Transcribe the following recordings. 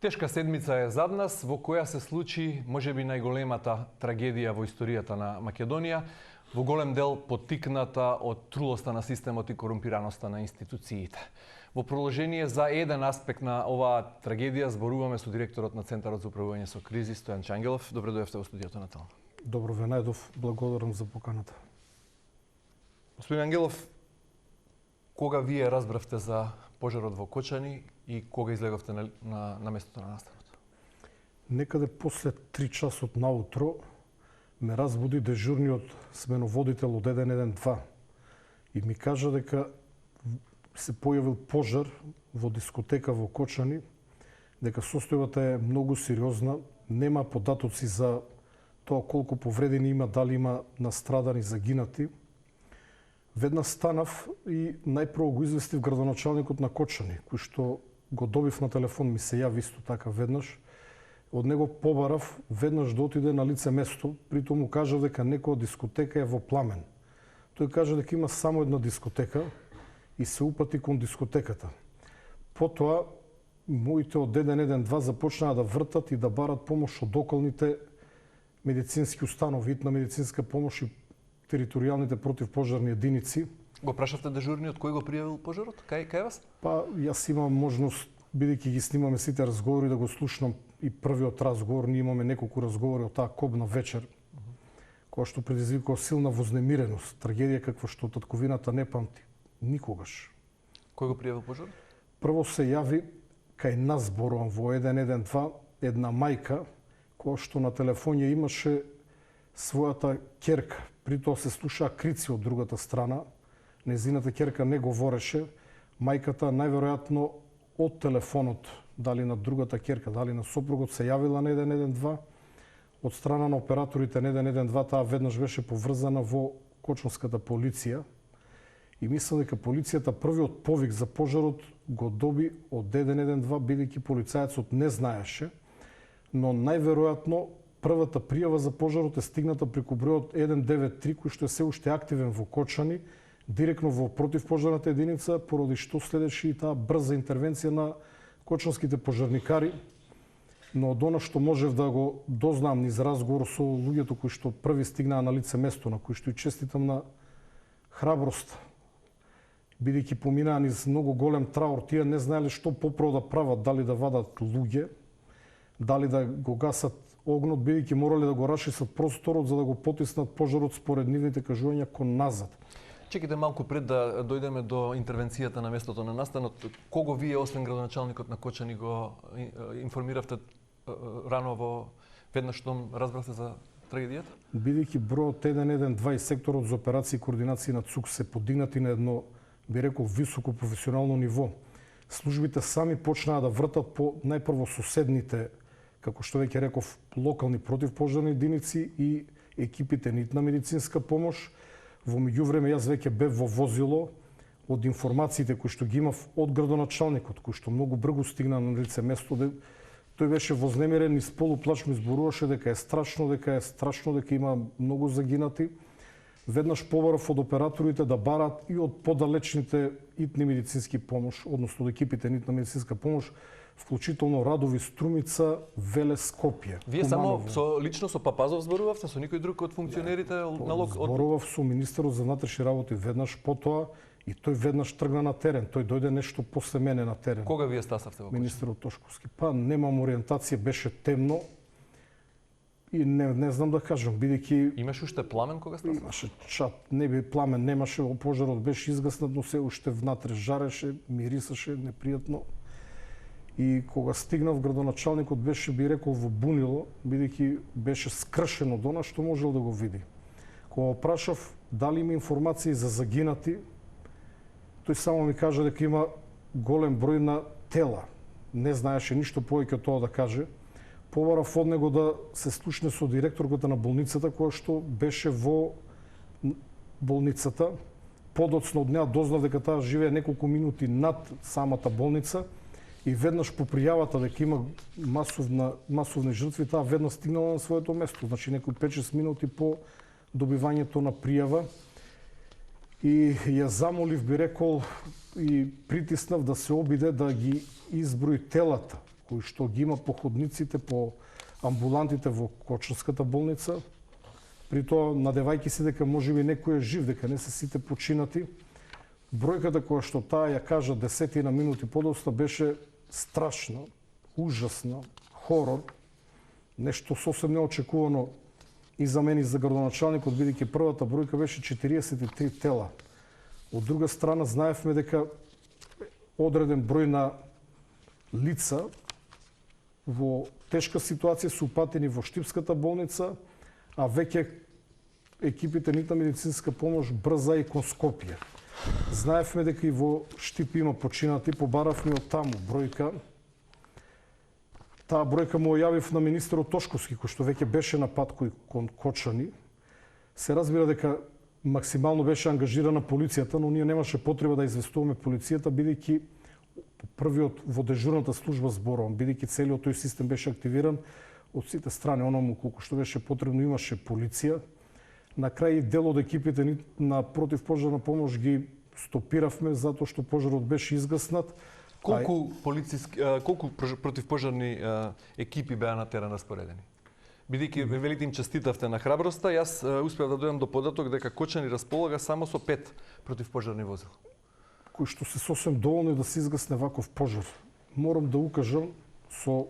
Тешка седмица е зад нас, во која се случи можеби најголемата трагедија во историјата на Македонија, во голем дел поттикната од трулоста на системот и корумпираноста на институциите. Во продолжение за еден аспект на оваа трагедија зборуваме со директорот на Центарот за управување со кризи Стојан Чангелов. Добре дојдовте во студиото на Телма. Добро ве најдов, благодарам за поканата. Господин Ангелов, кога вие разбравте за пожарот во Кочани и кога излеговте на местото на настанот? Некаде после 3 часот наутро ме разбуди дежурниот сменоводител од 112 и ми кажа дека се појавил пожар во дискотека во Кочани, дека состојбата е многу сериозна, нема податоци за тоа колку повредени има, дали има настрадани, загинати. Веднаш станав и најпрво го известив градоначалникот на Кочани, кој што го добив на телефон, ми се јави исто така веднаш. Од него побарав веднаш да отиде на лице место, притоа му кажа дека некоја дискотека е во пламен. Тој кажа дека има само една дискотека и се упати кон дискотеката. Потоа моите од 112 започнаа да вртат и да барат помош од околните медицински установи, на медицинска помош и територијалните противпожарни единици. Го прашавте дежурниот кој го пријавил пожарот? Кај вас? Па јас имам можност, бидејќи ги снимаме сите разговори, да го слушнам и првиот разговор. Ние имаме неколку разговори од таа кобна вечер, која што предизвикува силна вознемиреност, трагедија каква што татковината не памти никогаш. Кој го пријавил пожарот? Прво се јави кај нас, зборувам, во 112 една мајка која што на телефон ја имаше својата ќерка. Притоа се слушаа крици од другата страна. Незината ќерка не говореше. Мајката најверојатно од телефонот, дали на другата ќерка, дали на сопругот, се јавила на 112. Од страна на операторите на 112 таа веднаш беше поврзана во кочанската полиција. И мислам дека полицијата првиот повик за пожарот го доби од 112, бидејќи полицајецот не знаеше, но најверојатно првата пријава за пожарот е стигната преку бројот 193, кој што е се уште активен во Кочани, директно во противпожарната единица, поради што следеше и таа брза интервенција на кочанските пожарникари. Но од она што можев да го дознам низ разговор со луѓето кои што први стигнаа на лице место, на кои што и честитам на храброст, бидејќи поминаа низ многу голем траур, тие не знаеле што поправо да прават, дали да вадат луѓе, дали да го гасат огнот, бидејќи морале да го расчистат просторот за да го потиснат пожарот според нивните кажувања кон назад. Чекайте малку пред да дојдеме до интервенцијата на местото на настанот. Кого вие, освен градоначалникот на Кочани, го информиравте рано веднаш што разбравте за трагедијата? Бидејќи бројот 112 и секторот за операции и координации на ЦУК се подигнати на едно, би рекол, високо професионално ниво, службите сами почнаа да вртат по најпрво соседните, како што веќе реков, локални противпожарни единици и екипите нит на медицинска помош. Во меѓувреме јас веќе бев во возило, од информациите кои што ги имав од градоначалникот, кој што многу брзо стигна на лице место, тој беше вознемирен и с полуплач ми зборуваше дека е страшно, дека има многу загинати. Веднаш побарав од операторите да барат и од подалечните итни медицински помош, односно од екипите нит на медицинска помош, вклучително Радови, Струмица, Велес, Скопје. Вие само лично со Папазов зборувавте, со никој друг од функционерите на Зборував со министерот за внатрешни работи веднаш потоа и тој веднаш тргна на терен. Тој дојде нешто после мене на терен. Кога вие стасавте во Кочани? Министерот Тошковски. Па немам ориентација, беше темно и не знам да кажам, бидејќи имаше уште пламен кога стасавте? Имаше чат, не би пламен немаше, пожарот беше изгаснат, но се уште внатре жареше, мирисаше непријатно. И кога стигнав, градоначалникот беше, би рекол, во бунило, бидејќи беше скршен од она што можел да го види. Кога прашав дали има информации за загинати, тој само ми кажа дека има голем број на тела. Не знаеше ништо повеќе од тоа да каже. Побарав од него да се слушне со директорката на болницата, која што беше во болницата. Подоцно од неа дознав дека таа живее неколку минути над самата болница. И веднаш по пријавата дека има масовни жртви, таа веднаш стигнала на своето место. Значи некои 5-6 минути по добивањето на пријава. И ја замолив, би рекол, и притиснав да се обиде да ги изброи телата кои што ги има по ходниците, по амбулантите во Кочанската болница. При тоа надевајќи се дека можеби некој е жив, дека не се сите починати. Бројката која што таа ја кажа 10 минути подоцна беше страшна, ужасна, хорор, нешто сосем неочекувано и за мене и за градоначалникот, бидејќи првата бројка беше 43 тела. Од друга страна, знаевме дека одреден број на лица во тешка ситуација се упатени во Штипската болница, а веќе екипите нитна медицинска помош брза и кон Скопје. Знаевме дека и во Штип има починати, побаравме од таму бројка. Таа бројка му јавив на министерот Тошковски, кој што веќе беше на пат кон Кочани. Се разбира дека максимално беше ангажирана полицијата, но ние немаше потреба да известуваме полицијата, бидејќи првиот во дежурната служба зборувам, бидејќи целиот тој систем беше активиран од сите страни, оному колку што беше потребно имаше полиција. На крај дел од екипите на противпожарна помош ги стопиравме затоа што пожарот беше изгаснат. Колку противпожарни екипи беа на терен распоредени? Бидејќи велите им честитавте на храброста, јас успеав да дојдам до податок дека Кочани располага само со 5 противпожарни возила. Кои што се сосем доволни да се изгасне ваков пожар. Морам да укажам со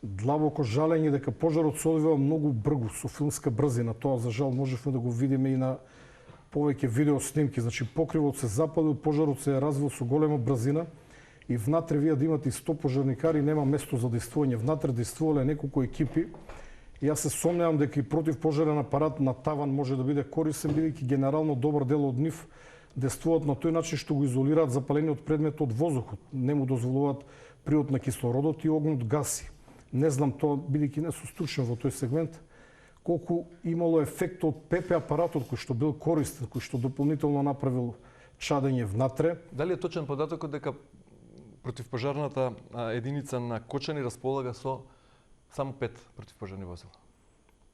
длабоко жалење дека пожарот се одвива многу брзо, со филмска брзина. Тоа за жал можевме да го видиме и на повеќе видео снимки. Значи покривот се запалил, пожарот се развил со голема брзина и внатре вие да имате и 100 пожарникари, нема место за действување. Внатре действувале неколку екипи. И јас се сомневам дека и противпожарен апарат на таван може да биде корисен, бидејќи генерално добар дел од нив действуваат на тој начин што го изолираат запалениот предмет од воздухот. Не му дозволуваат приот на кислородот и огнот гаси. Не знам тоа, бидејќи не сум стручен во тој сегмент, колку имало ефект од ПП апаратот кој што бил користен, кој што дополнително направил чадење внатре. Дали е точен податокот дека противпожарната единица на Кочани располага со само 5 противпожарни возила?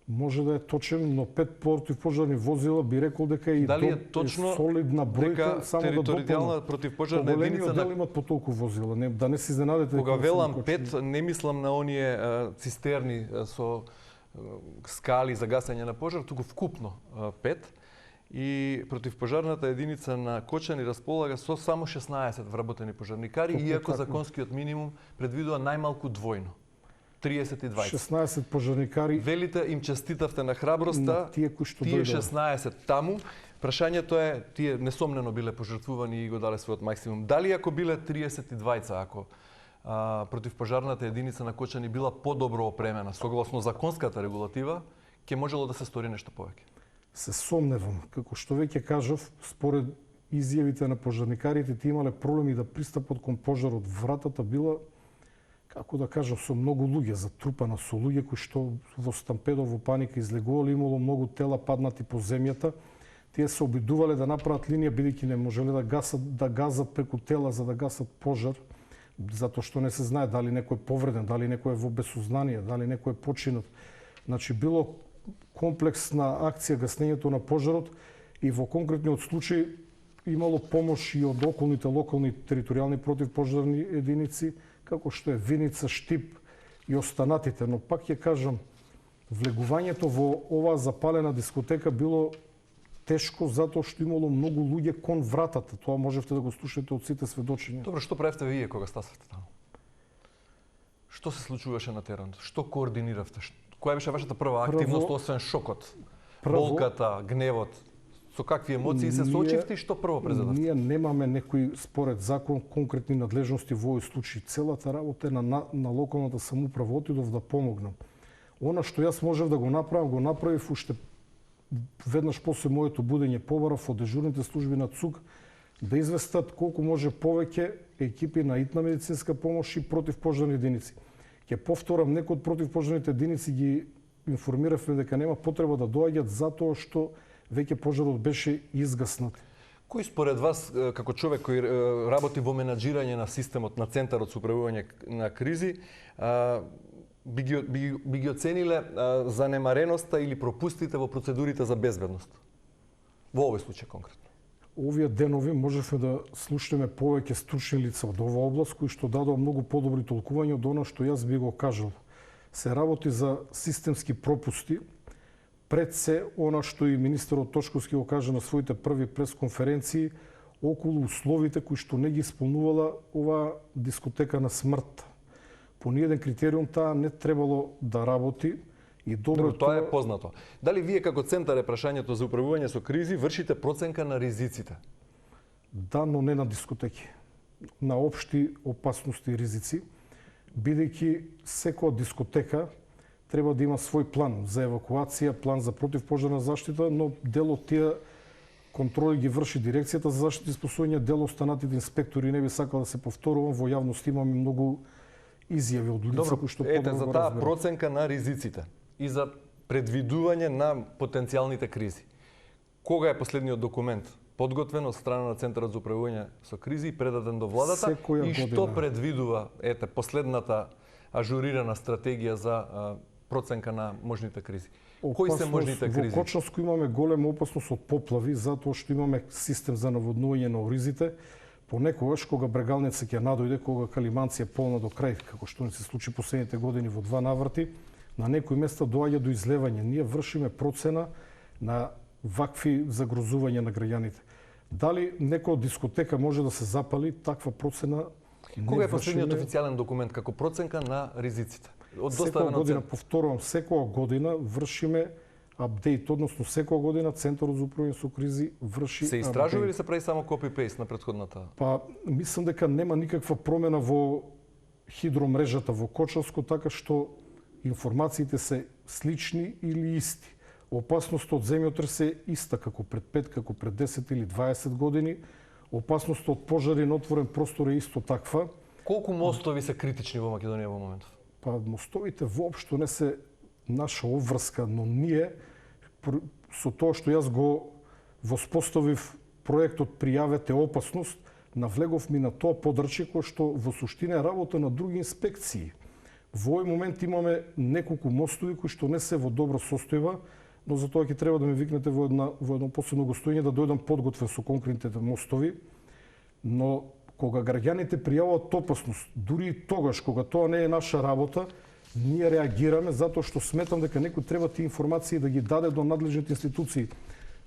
Може да е точен, но 5 противпожарни возила би рекол дека и дали е точно солидна бројка, само да територијална противпожарна единица дали имат по толку возила, не да не се изненадите. Кога велам 5, не мислам на оние цистерни со скали за гасење на пожар, туку вкупно 5. И противпожарната единица на Кочани располага со само 16 вработени пожарникари, иако законскиот минимум предвидува најмалку двојно. 32. 16 пожарникари. Велите им честитавте на храброста, тие 16 таму. Прашањето е, тие несомнено биле пожртвувани и го дале својот максимум. Дали ако биле 32, ако противпожарната единица на Кочани била подобро опремена, согласно законската регулатива, ќе можело да се стори нешто повеќе? Се сомневам. Како што веќе кажав, според изјавите на пожарникарите, тие имале проблеми да пристапат кон пожарот. Вратата била, како да кажам, со многу луѓе, затрупана со луѓе кои што во стампедо, во паника излегувале, имало многу тела паднати по земјата. Тие се обидувале да направат линија, бидејќи не можеле да газат преку тела за да гасат пожар, затоа што не се знае дали некој е повреден, дали некој е во безсознание, дали некој е починат. Значи било комплексна акција гаснењето на пожарот и во конкретниот случај имало помош и од околните локални територијални противпожарни единици, како што е Виница, Штип и останатите. Но пак ќе кажам, влегувањето во оваа запалена дискотека било тешко затоа што имало многу луѓе кон вратата. Тоа можевте да го слушате од сите сведочења. Добро, што правевте вие кога стасавте таму? Што се случуваше на теренот? Што координиравте? Која беше вашата прва активност, освен шокот, болката, гневот? Со какви емоции се соочивте и што прво презадавте? Ние немаме некои, според закон, конкретни надлежности во овој случај. Целата работа е на локалната самоуправа. Отидов да помогнам. Она што јас можев да го направив уште веднаш после моето будење. Побарав од дежурните служби на ЦУК да известат колку може повеќе екипи на итна медицинска помош и противпожарни единици. Ќе повторам, некои од противпожарните единици ги информиравме дека нема потреба да доаѓат затоа што веќе пожарот беше изгаснат. Кој според вас, како човек кој работи во менаџирање на системот на Центарот за управување на кризи, би ги оцениле занемареноста или пропустите во процедурите за безбедност? Во овој случај конкретно. овие денови можевме да слушнеме повеќе стручни лица од оваа област кои што дадоа многу подобри толкувања од она што јас би го кажал. Се работи за системски пропусти, пред се она што и министерот Тошковски го кажа на своите први пресконференции околу условите кои што не ги исполнувала оваа дискотека на смрт. По ниеден критериум таа не требало да работи и добро тоа е познато. Дали вие како Центар е прашањето за управување со кризи вршите проценка на ризиците? Да, но не на дискотеки. На општи опасности и ризици, бидејќи секоја дискотека треба да има свој план за евакуација, план за противпожарна заштита, но дел од тие контроли ги врши дирекцијата за заштита и спасување, дел останатите инспектори. Не би сакал да се повторувам, во јавност имаме многу изјави од лица кои што ете за таа проценка на ризиците и за предвидување на потенцијалните кризи. Кога е последниот документ подготвен од страна на Центарот за управување со кризи и предаден до владата и што предвидува последната ажурирана стратегија за проценка на можните кризи? Кои се можните кризи? Во Кочанско имаме голема опасност од поплави затоа што имаме систем за наводнување на оризите. Понекогаш кога Брегалница ќе надојде, кога Калиманци е полна до крај, како што не се случи последните години во 2 наврати, на некои места доаѓа до излевање. Ние вршиме процена на вакви загрозувања на граѓаните. Дали некоја дискотека може да се запали, таква процена не. Кога е последниот официјален документ како проценка на ризиците? Од секоја година, повторувам, секоја година вршиме апдейт, односно секоја година Центарот за управување со кризи врши се истражува или се прави само копи-пейст на претходната? Па, мислам дека нема никаква промена во хидромрежата во Кочанско, така што информациите се слични или исти. Опасноста од земјотрес е иста како пред 5, како пред 10 или 20 години. Опасноста од пожари на отворен простор е исто таква. Колку мостови се критични во Македонија во моментов? Па мостовите воопшто не се наша обврска, но ние со тоа што јас го воспоставив проектот Пријавете опасност, навлеговме на тоа подрачје кој што во суштина е работа на други инспекции. Во овој момент имаме неколку мостови кои што не се во добра состојба, но за тоа ќе треба да ме викнете во едно посебно гостојање да дојдам подготвен со конкретните мостови. Но кога граѓаните пријавуваат опасност, дури и тогаш кога тоа не е наша работа, ние реагираме затоа што сметам дека некој треба тие информации да ги даде до надлежните институции.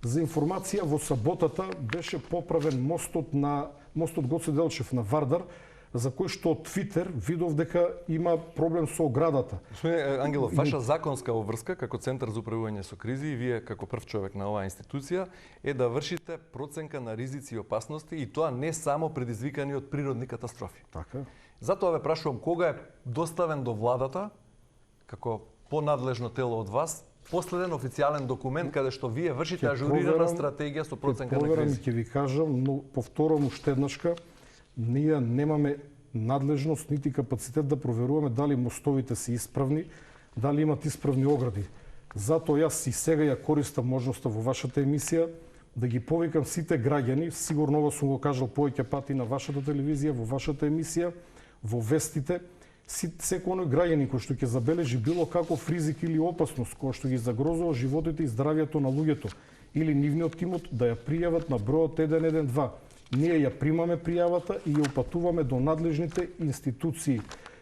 За информација, во саботата беше поправен мостот Гоце Делчев на Вардар, за кој што од Твитер видов дека има проблем со оградата. Господин Ангелов, ваша законска обврска како Центар за управување со кризи и вие како прв човек на оваа институција е да вршите проценка на ризици и опасности и тоа не само предизвикани од природни катастрофи. Така. Затоа ве прашувам кога е доставен до владата како понадлежно тело од вас последен официјален документ каде што вие вршите ажурирана стратегија со проценка на кризи. Ќе ви кажам, но повторам уште еднашка, ние немаме надлежност нити капацитет да проверуваме дали мостовите се исправни, дали имат исправни огради. Затоа јас и сега ја користам можноста во вашата емисија да ги повикам сите граѓани, сигурно ова сум го кажал повеќе пати на вашата телевизија, во вашата емисија, во вестите, секој оној граѓани кој што ќе забележи било каков ризик или опасност кој што ги загрозува животите и здравјето на луѓето или нивниот имот, да ја пријават на бројот 112. Ние ја примаме пријавата и ја упатуваме до надлежните институции.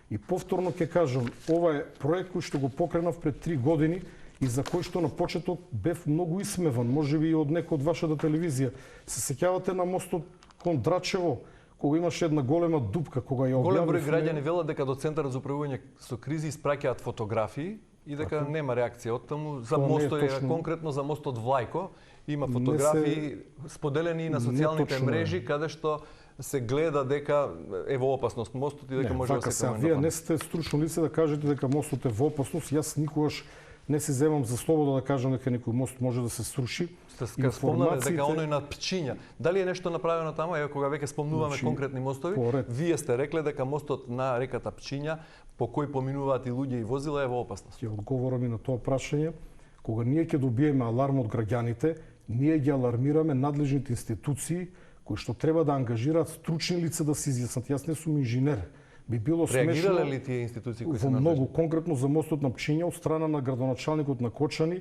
И повторно ќе кажам, ова е проект кој што го покренав пред 3 години и за кој што на почеток бев многу исмеван, можеби и од некој од вашата телевизија. Се сеќавате на мостот кон Драчево, кога имаше една голема дупка, кога ја објавивме... Голем број граѓани велат дека до Центарот за управување со кризи испраќаат фотографии и дека нема реакција од таму за мостот, конкретно за мостот Влајко. Има фотографии споделени на социјалните мрежи каде што се гледа дека е во опасност мостот и дека може да се коментира. Вие не сте стручно лице да кажете дека мостот е во опасност. Јас никогаш не се земам за слобода да кажам дека некој мост може да се сруши. Сте спомнале дека оној на Пчиња. Дали е нешто направено таму? Ево кога веќе спомнуваме конкретни мостови, вие сте рекле дека мостот на реката Пчиња по кој поминуваат и луѓе и возила е во опасност. Ќе одговорам и на тоа прашање. Кога ние ќе добиеме аларм од граѓаните, ние ги алармираме надлежните институции кои што треба да ангажираат стручни лица да се изјаснат. Јас не сум инженер. Би било смешно. Реагирале ли тие институции кои се надлежни? Многу конкретно за мостот на Пчиња од страна на градоначалникот на Кочани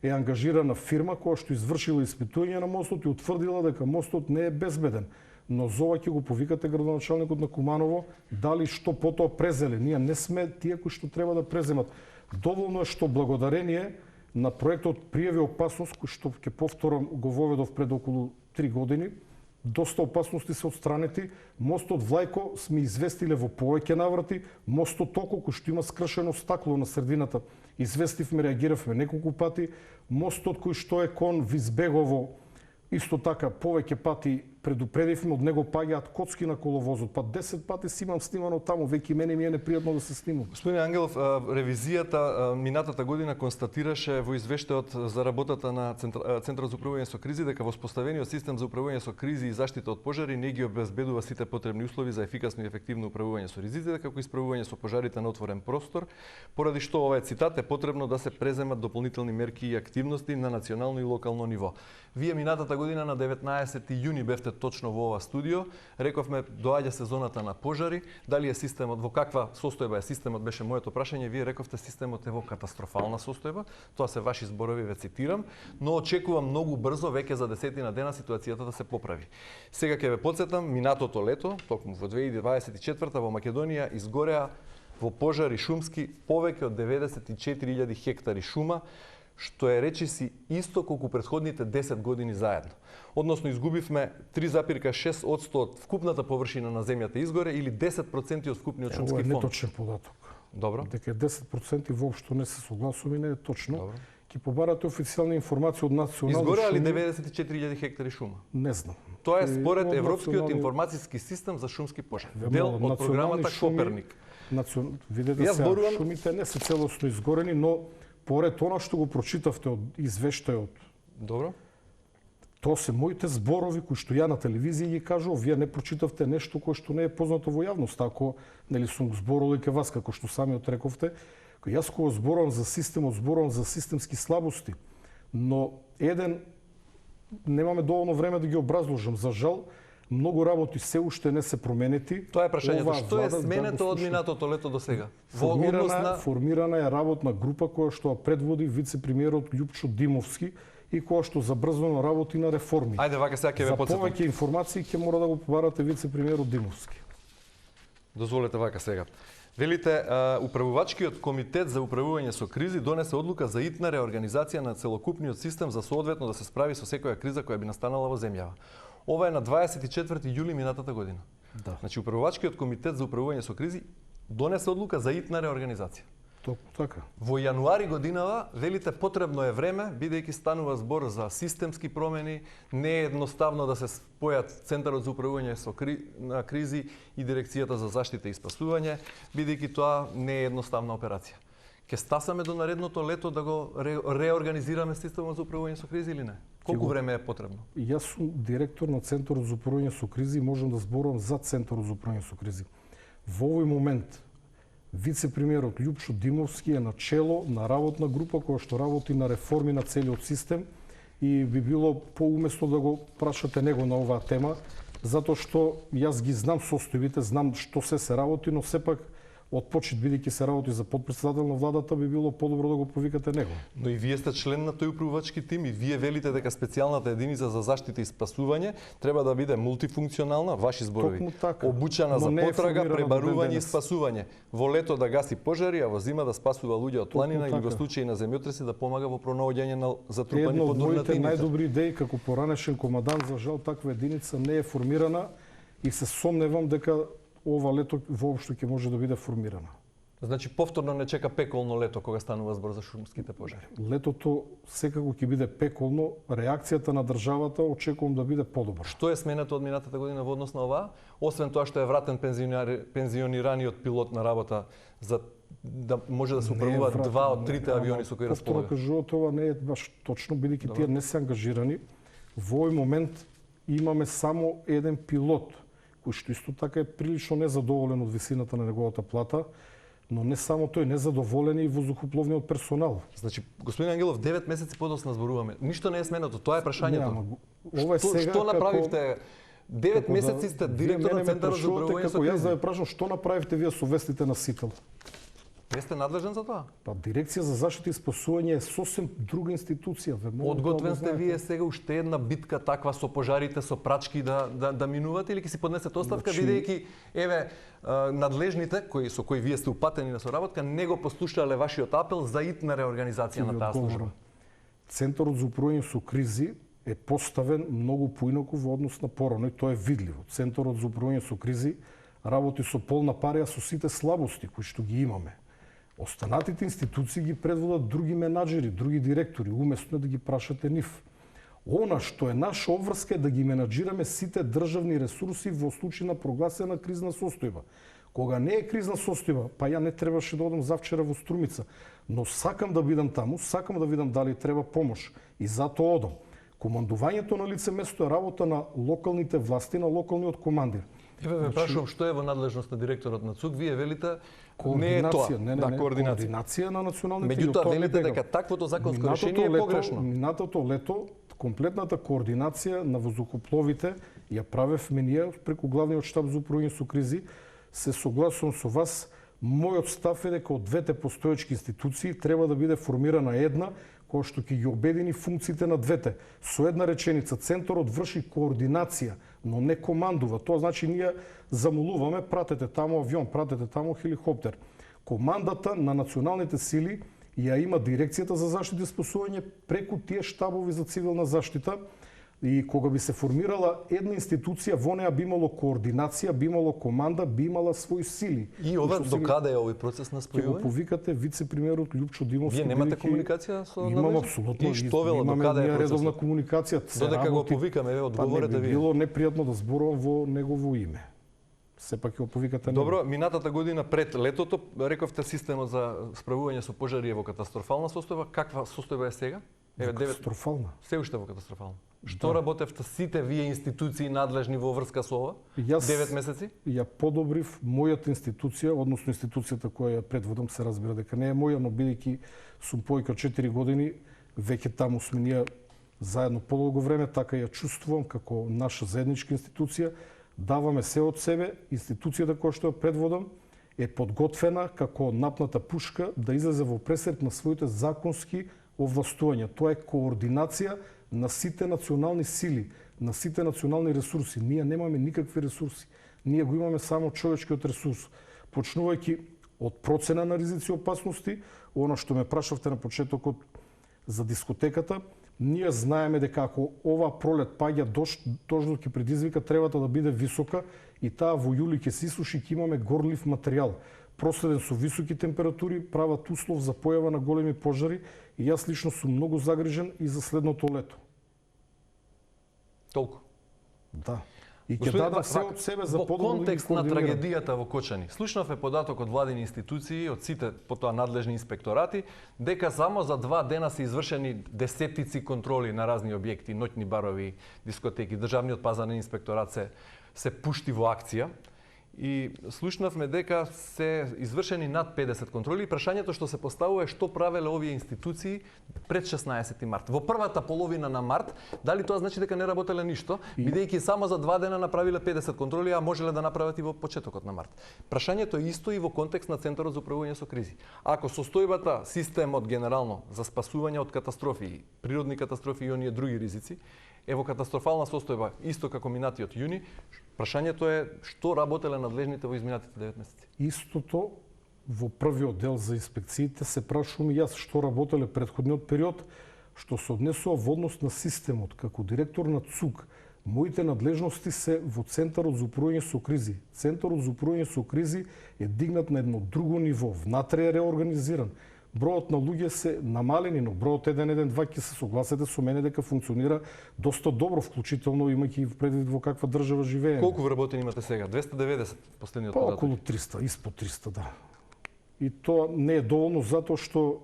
е ангажирана фирма која што извршила испитување на мостот и утврдила дека мостот не е безбеден. Но за ова ќе го повикате градоначалникот на Куманово, дали што потоа презеле. Ние не сме тие кои што треба да преземат. Доволно е што благодарение на проектот Пријави опасност, кој што ќе повторам го воведов пред околу 3 години, доста опасности се отстранети. Мостот Влајко сме известиле во повеќе наврати. Мостот Токо, кој што има скршено стакло на средината, известивме, реагиравме неколку пати. Мостот кој што е кон Визбегово, исто така повеќе пати предупредивме, од него паѓаат коцки на коловозот. Па 10 пати си имам снимано таму, веќе мене ми е непријатно да се снимам. Господин Ангелов, ревизијата минатата година констатираше во извештајот за работата на Центарот за управување со кризи дека воспоставениот систем за управување со кризи и заштита од пожари не ги обезбедува сите потребни услови за ефикасно и ефективно управување со ризиците, како и справување со пожарите на отворен простор, поради што ова е цитат, е потребно да се преземат дополнителни мерки и активности на национално и локално ниво. Вие минатата година на 19 јуни бевте точно во ова студио, рековме доаѓа сезоната на пожари, дали е системот, во каква состојба е системот, беше моето прашање, вие рековте системот е во катастрофална состојба, тоа се ваши зборови, ве цитирам, но очекувам многу брзо, веќе за 10 дена ситуацијата да се поправи. Сега ќе ве потсетам, минатото лето, токму во 2024 во Македонија изгореа во пожари шумски повеќе од 94.000 хектари шума, што е речиси исто колку претходните 10 години заедно. Односно изгубивме 3,6% од вкупната површина на земјата изгоре или 10% од вкупниот шумски фонд. Ова е неточен податок. Добро. Дека 10% воопшто не се согласуваме, не е точно. Добро. Ки побарате официјални информации од национални изгореа ли 94.000 хектари шума? Не знам. Тоа е според Европскиот информацијски систем за шумски пожари. Дел од програмата Коперник. Видете сега, шумите не се целосно изгорени, но поред она што го прочитавте од извештајот. Добро. Тоа се моите зборови кои што ја на телевизија ги кажував, вие не прочитавте нешто кое што не е познато во јавноста. Ако нели сум зборувал и ке вас како што сами отрековте, кој јас кога зборувам за системот, зборувам за системски слабости, но немаме доволно време да ги образложам. За жал, многу работи се уште не се променети. Тоа е прашањето. Што е сменето од минатото лето до сега? Формирана е работна група која што предводи вице-премиерот Љупчо Димовски и која што забрзано работи на реформи. Ајде, вака сега ќе ве потсетам. За повеќе информации ќе мора да го побарате вице-премиерот Димовски. Дозволете вака сега. Велите, управувачкиот комитет за управување со кризи донесе одлука за итна реорганизација на целокупниот систем за соодветно да се справи со секоја криза која би настанала во земјава. Ова е на 24 јули минатата година. Да. Значи, управувачкиот комитет за управување со кризи донесе одлука за итна реорганизација. Токму така. Во јануари годинава, велите, потребно е време, бидејќи станува збор за системски промени, не е едноставно да се спојат Центарот за управување со кризи и Дирекцијата за заштита и спасување, бидејќи тоа не е едноставна операција. Ке стасаме до наредното лето да го реорганизираме системот за управување со кризи или не? Колку време е потребно? Јас сум директор на Центарот за управување со кризи и можам да зборувам за Центарот за управување со кризи. Во овој момент вице-премиерот Љупчо Димовски е начело на работна група која што работи на реформи на целиот систем и би било поумесно да го прашате него на оваа тема, затоа што јас ги знам состојбите, знам што се работи, но сепак од почет, бидејќи се работи за потпредседател на владата, би било подобро да го повикате него. Но и вие сте член на тој управувачки тим и вие велите дека специјалната единица за заштита и спасување треба да биде мултифункционална, ваши зборови, така, обучена за потрага, пребарување и спасување. Во лето да гаси пожари, а во зима да спасува луѓе од планина или во случаи на земјотреси да помага во пронаоѓање на затрупани подурнати иница. Едно од моите најдобри идеи како поранешен командант, за жал таква единица не е формирана и се сомневам дека ова лето воопшто ќе може да биде формирана. Значи повторно не чека пеколно лето кога станува збор за шумските пожари. Летото секако ќе биде пеколно, реакцијата на државата очекувам да биде подобра. Што е сменето од минатата година во однос на оваа? Освен тоа што е вратен пензионираниот пилот на работа за да може да се управуваат два од трите авиони со кои располага. Повторно кажувате, ова не е баш точно, бидејќи тие не се ангажирани. Во овој момент имаме само еден пилот кој што исто така е прилично незадоволен од висината на неговата плата, но не само тој, незадоволен и воздухопловниот персонал. Значи, господин Ангелов, 9 месеци подоцна зборуваме. Ништо не е сменето, тоа е прашањето. Ова е сега што направивте? 9 месеци сте директор на Центарот за управување со кризи. Јас да ве прашам, што направивте вие со вестите на Сител? Не сте надлежен за тоа? Па Дирекција за заштита и спасување е сосем друга институција. Одготвен сте вие сега уште една битка таква со пожарите, со прачки да минувате или ќе си поднесете оставка, бидејќи надлежните со кои вие сте упатени на соработка не го послушале вашиот апел за итна реорганизација на таа служба? Центарот за управување со кризи е поставен многу поинаку во однос на порано и тоа е видливо. Центарот за управување со кризи работи со полна парија со сите слабости кои што ги имаме. Останатите институции ги предводат други менаџери, други директори, умесно да ги прашате нив. Она што е наша обврска е да ги менаџираме сите државни ресурси во случај на прогласена кризна состојба. Кога не е кризна состојба, па ја не требаше да одам завчера во Струмица, но сакам да бидам таму, сакам да видам дали треба помош и затоа одам. Командувањето на лице место е работа на локалните власти, на локалниот командир. Ве прашувам што е во надлежност на директорот на ЦУК, вие велите не е тоа. Координација на националните. Меѓутоа велите дека таквото законско решение е погрешно. Минатото лето комплетната координација на воздухопловите ја правевме ние преку главниот штаб за управување со кризи. Се согласувам со вас. Мојот став е дека од двете постоечки институции треба да биде формирана една која што ќе ги обедини функциите на двете. Со една реченица, центарот врши координација, но не командува. Тоа значи ние замолуваме, пратете таму авион, пратете таму хеликоптер. Командата на националните сили ја има Дирекцијата за заштита и спасување преку тие штабови за цивилна заштита. И кога би се формирала една институција, во неа би имало координација, би имало команда, би имала своји сили. И ова до каде е овој процес на спојување? Ќе го повикате вице-премиерот Љупчо Димовски. Вие немате комуникација со надлежни? Имам апсолутно. И што вела до каде е процесот? Редовна комуникација. Додека го повикаме, одговорете вие. Било непријатно да зборувам во негово име. Сепак ќе го повикате. Добро, минатата година пред летото рековте системот за справување со пожари е во катастрофална состојба. Каква состојба е сега? Катастрофална. Се уште во катастрофална. Што работевте сите вие институции надлежни во врска со ова? 9 месеци? Ја подобрив мојата институција, односно институцијата која ја предводам, се разбира дека не е моја, но бидејќи сум повеќе 4 години, веќе таму сме ние заедно подолго време, така ја чувствувам како наша заедничка институција, даваме се од себе, институцијата која што ја предводам е подготвена како напната пушка да излезе во пресрет на своите законски овластувања. Тоа е координација на сите национални сили, на сите национални ресурси. Ние немаме никакви ресурси. Ние го имаме само човечкиот ресурс. Почнувајќи од процена на ризици и опасности, она што ме прашавте на почетокот за дискотеката, ние знаеме дека ако ова пролет паѓа дождот ќе предизвика тревата да биде висока и таа во јули ќе се исуши, ќе имаме горлив материјал. Проследен со високи температури прават услов за појава на големи пожари и јас лично сум многу загрижен и за следното лето. Толку. Да. И ќе дадам се од себе за подобро. Во контекст на трагедијата во Кочани, слушнавме податок од владини институции, од сите потоа надлежни инспекторати, дека само за 2 дена се извршени десетици контроли на разни објекти, ноќни барови, дискотеки. Државниот пазарен инспекторат се пушти во акција. И слушнавме дека се извршени над 50 контроли. Прашањето што се поставува е што правеле овие институции пред 16 март. Во првата половина на март, дали тоа значи дека не работеле ништо, бидејќи само за 2 дена направиле 50 контроли, а можеле да направат и во почетокот на март. Прашањето е исто и во контекст на Центарот за управување со кризи. Ако состојбата, системот генерално за спасување од катастрофи, природни катастрофи и оние други ризици, е во катастрофална состојба, исто како минатиот јуни, прашањето е што работеле надлежните во изминатите 9 месеци. Истото во првиот дел за инспекциите се прашувам и јас што работеле предходниот период, што се однесува во однос на системот. Како директор на ЦУК, моите надлежности се во Центарот за управување со кризи. Центарот за управување со кризи е дигнат на едно друго ниво, внатре е реорганизиран. Бројот на луѓе се намалени, но бројот 112 ќе се согласите со мене дека функционира доста добро, вклучително имајќи предвид во каква држава живееме. Колку вработени имате сега? 290 последниот податок? Околу 300, испод 300, да. И тоа не е доволно затоа што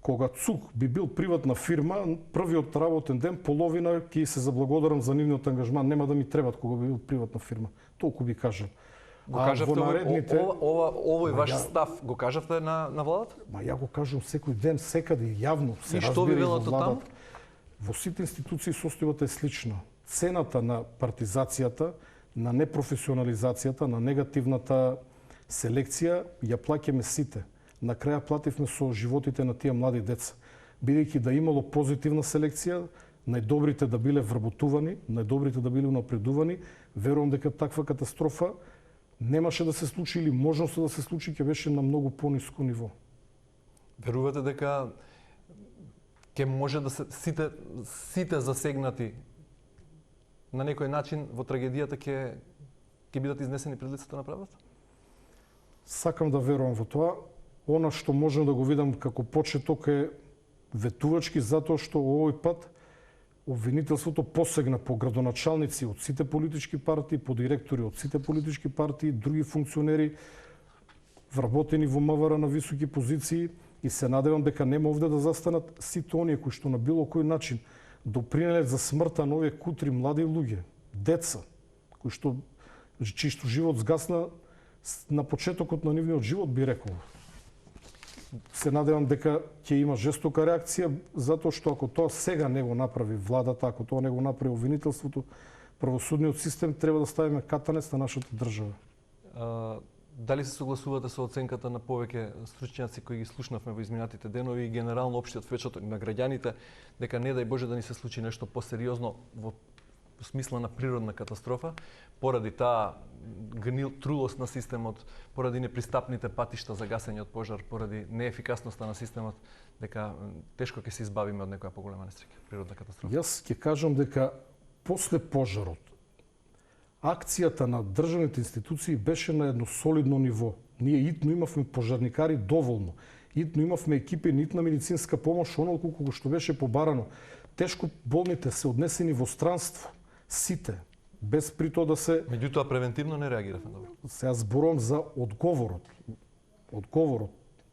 кога ЦУК би бил приватна фирма, првиот работен ден половина ќе се заблагодарам за нивниот ангажман, нема да ми требат кога би бил приватна фирма. Толку би кажам. Го кажавте овој ваш став, го кажавте на владата? Ма ја го кажам секој ден, секаде јавно, се разбира и во владата. Во сите институции состојбата е слична. Цената на партизацијата, на непрофесионализацијата, на негативната селекција ја плаќаме сите. на краја плативме со животите на тие млади деца. Бидејќи да имало позитивна селекција, најдобрите да биле вработувани, најдобрите да биле унапредувани, верувам дека таква катастрофа немаше да се случи или можноста да се случи ќе беше на многу пониско ниво. Верувате дека ќе може да се сите засегнати на некој начин во трагедијата ќе бидат изнесени пред лицето на правдата? Сакам да верувам во тоа. Она што можам да го видам како почеток е ветувачки, затоа што овој пат обвинителството посегна по градоначалници од сите политички партии, по директори од сите политички партии, други функционери вработени во МВР на високи позиции, и се надевам дека нема овде да застанат сите оние кои што на било кој начин допринеле за смртта на овие кутри млади луѓе, деца, кои што чиј живот згасна на почетокот на нивниот живот, би рекол. Се надевам дека ќе има жестока реакција, затоа што ако тоа сега не го направи владата, ако тоа не го направи обвинителството, правосудниот систем, треба да ставиме катанец на нашата држава. Дали се согласувате со оценката на повеќе стручњаци кои ги слушнавме во изминатите денови и генерално општиот впечаток на граѓаните дека не дај Боже да ни се случи нешто посериозно во смисла на природна катастрофа, поради таа трулост на системот, поради непристапните патишта за гасење од пожар, поради неефикасноста на системот, дека тешко ќе се избавиме од некоја поголема несреќа, природна катастрофа. Јас ќе кажам дека после пожарот акцијата на државните институции беше на едно солидно ниво. Ние итно имавме пожарникари доволно. Итно имавме екипи на итна медицинска помош, онолку колку што беше побарано. Тешко болните се однесени во странство. Сите. Без при тоа да се... Меѓутоа превентивно не реагиравме добро. Сега зборувам за одговорот. Одговорот.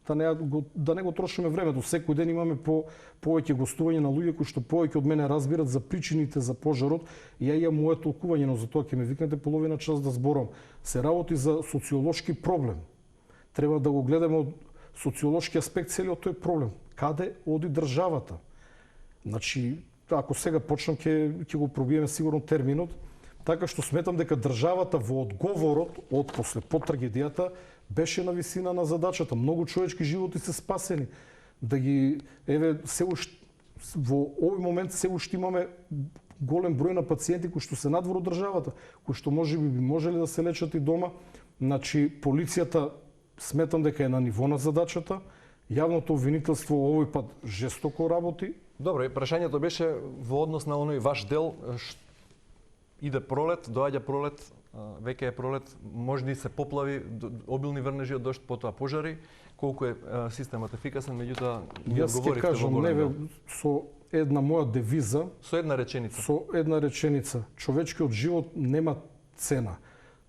Да не го трошиме времето. Секој ден имаме повеќе гостување на луѓе кои што повеќе од мене разбират за причините за пожарот. И ја имам моето толкување, но за тоа ќе ме викнете половина час да зборам. Се работи за социолошки проблем. Треба да го гледаме од социолошки аспект целиот тој проблем. Каде оди државата? Значи, ако сега почнам ќе го пробиеме сигурно терминот, така што сметам дека државата во одговорот од после трагедијата беше на висина на задачата. Многу човечки животи се спасени. Да ги во овој момент се уште имаме голем број на пациенти кои што се надвор од државата, кои што можеби би можеле да се лечат и дома. Значи, полицијата сметам дека е на ниво на задачата. Јавното обвинителство овој пат жестоко работи. Добро, прашањето беше во однос на оној ваш дел, иде пролет, доаѓа пролет, веќе е пролет, може да се поплави, обилни врнежи од дожд, потоа пожари, колку е системот ефикасен, меѓутоа ги одговоривте во голем дел. Со една моја девиза, со една реченица, човечкиот живот нема цена.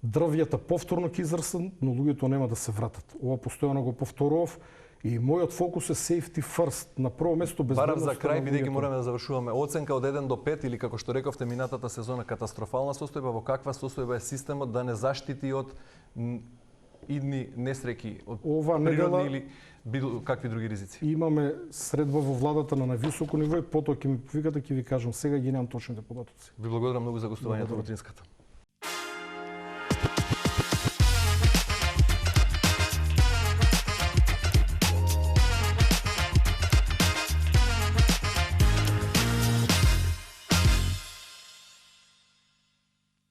Дрвјата повторно ќе израстат, но луѓето нема да се вратат. Ова постојано го повторував. И мојот фокус е safety first. На прво место безбедноста. Барам за крај, бидејќи мораме да завршуваме, оценка од 1 до 5 или како што рековте минатата сезона катастрофална состојба, во каква состојба е системот да не заштити од идни несреќи, од природни или било какви други ризици? Имаме средба во владата на највисоко ниво и потоа ќе ми повикате, ќе ви кажам. Сега ги немам точните податоци. Ви благодарам многу за гостувањето во Утринската.